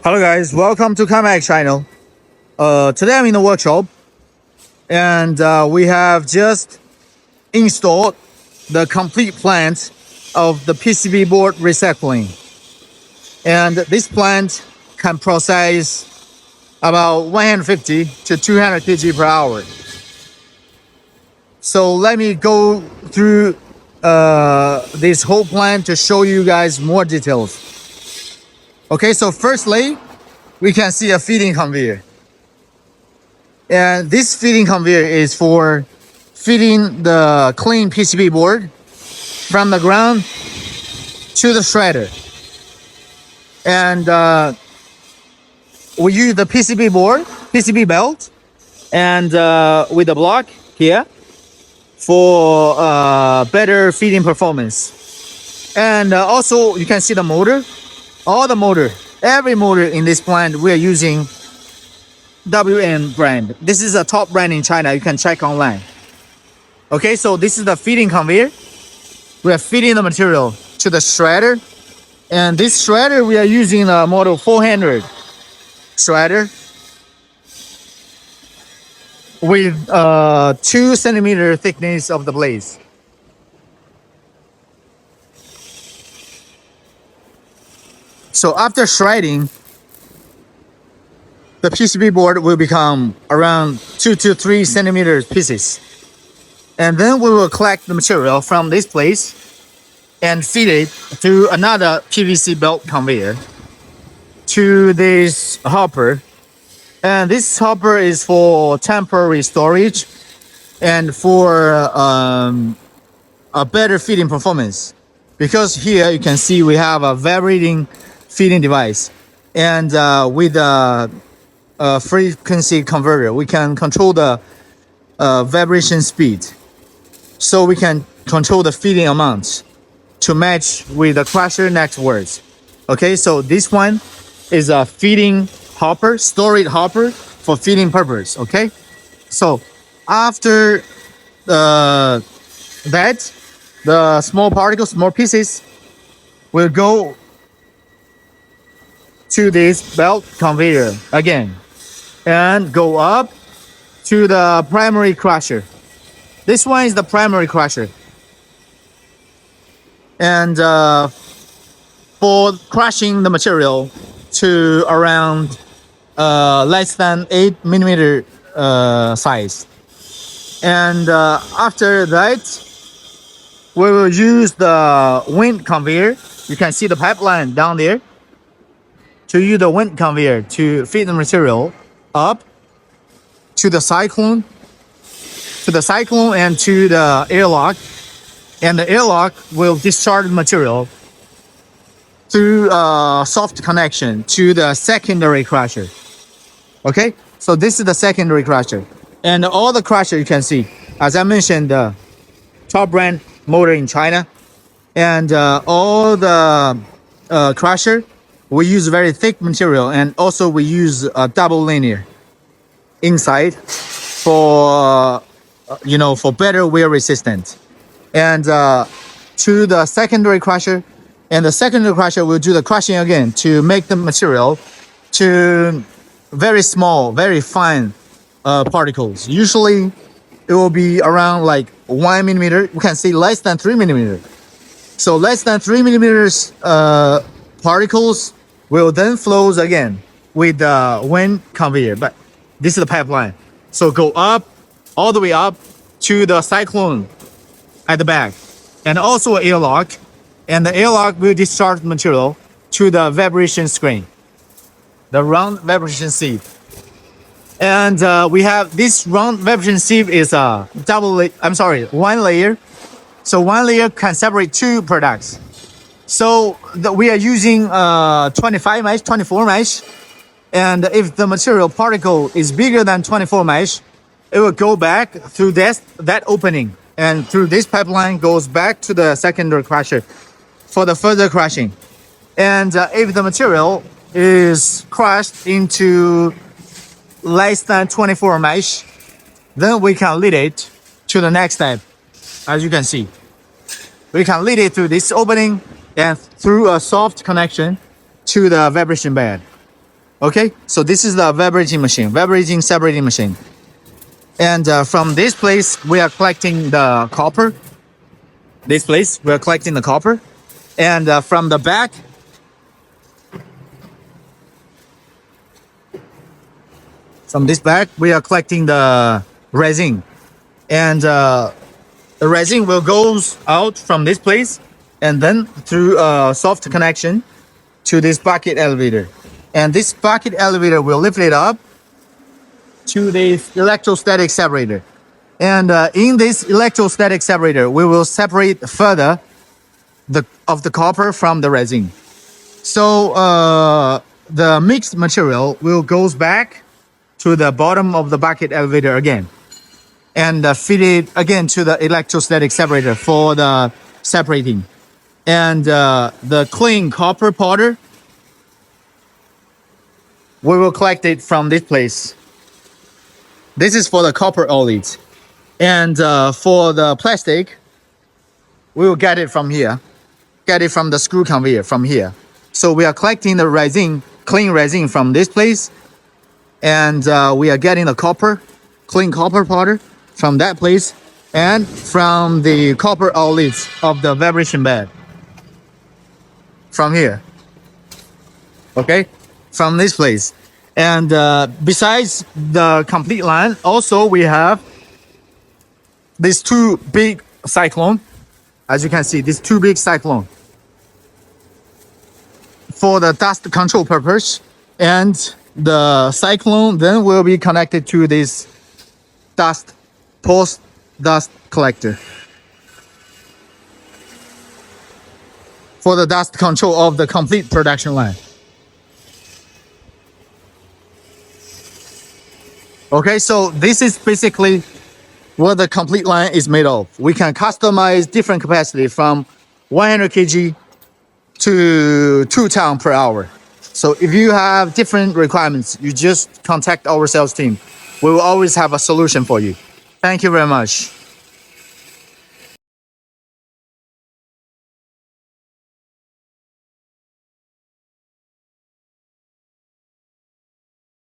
Hello guys, welcome to Kamek channel. Today I'm in the workshop and we have just installed the complete plant of the PCB board recycling. And this plant can process about 150 to 200 kg per hour. So let me go through this whole plant to show you guys more details. Okay, so firstly, we can see a feeding conveyor. And this feeding conveyor is for feeding the clean PCB board from the ground to the shredder. And we use the PCB board, PCB belt, and with the block here for better feeding performance. And also you can see the motor. Every motor in this plant we are using WN brand. This is a top brand in China. You can check online. Okay, so this is the feeding conveyor. We are feeding the material to the shredder. And this shredder, we are using a model 400 shredder with 2 centimeter thickness of the blades. So after shredding, the PCB board will become around 2 to 3 centimeter pieces. And then we will collect the material from this place and feed it to another PVC belt conveyor to this hopper. And this hopper is for temporary storage and for a better feeding performance. Because here you can see we have a vibrating feeding device, and with a frequency converter, we can control the vibration speed, so we can control the feeding amount to match with the crusher networks. Okay, so this one is a feeding hopper, storage hopper for feeding purpose. Okay, so after that, the small particles, small pieces will go to this belt conveyor again and go up to the primary crusher. This one is the primary crusher. And for crushing the material to around less than 8 millimeter size. And after that, we will use the wind conveyor. You can see the pipeline down there. To use the wind conveyor to feed the material up to the cyclone, and to the airlock, and the airlock will discharge material through a soft connection to the secondary crusher. Okay, so this is the secondary crusher, and all the crusher you can see, as I mentioned, the top brand motor in China, and all the crusher. We use very thick material, and also we use a double linear inside for for better wear resistance. And to the secondary crusher, and the secondary crusher will do the crushing again to make the material to very small, very fine particles. Usually it will be around like 1 millimeter. You can see less than 3 millimeters. So less than 3 millimeters particles will then flows again with the wind conveyor. But this is the pipeline. So go up, all the way up to the cyclone at the back, and also an airlock. And the airlock will discharge material to the vibration screen, the round vibration sieve. And we have this round vibration sieve is a one layer. So one layer can separate 2 products. So we are using 25 mesh, 24 mesh. And if the material particle is bigger than 24 mesh, it will go back through that opening. And through this pipeline goes back to the secondary crusher for the further crushing. And if the material is crushed into less than 24 mesh, then we can lead it to the next step. As you can see, we can lead it through this opening and through a soft connection to the vibration bed. Okay, so this is the vibrating machine, vibrating separating machine. And from this place, we are collecting the copper. This place, we are collecting the copper. And from the back, from this back, we are collecting the resin. And the resin will goes out from this place and then through a soft connection to this bucket elevator. And this bucket elevator will lift it up to this electrostatic separator. And in this electrostatic separator, we will separate further the copper from the resin. So the mixed material will goes back to the bottom of the bucket elevator again, and feed it again to the electrostatic separator for the separating. And the clean copper powder, we will collect it from this place. This is for the copper OLEDs. And for the plastic, we will get it from here. Get it from the screw conveyor from here. So we are collecting the resin, clean resin from this place. And we are getting the copper, clean copper powder from that place. And from the copper OLEDs of the vibration bed. From here. Okay? From this place. And besides the complete line, also we have these two big cyclone. As you can see, these two big cyclone for the dust control purpose. And the cyclone then will be connected to this dust post dust collector for the dust control of the complete production line. Okay, so this is basically what the complete line is made of. We can customize different capacity from 100 kg to 2 ton per hour. So if you have different requirements, you just contact our sales team. We will always have a solution for you. Thank you very much.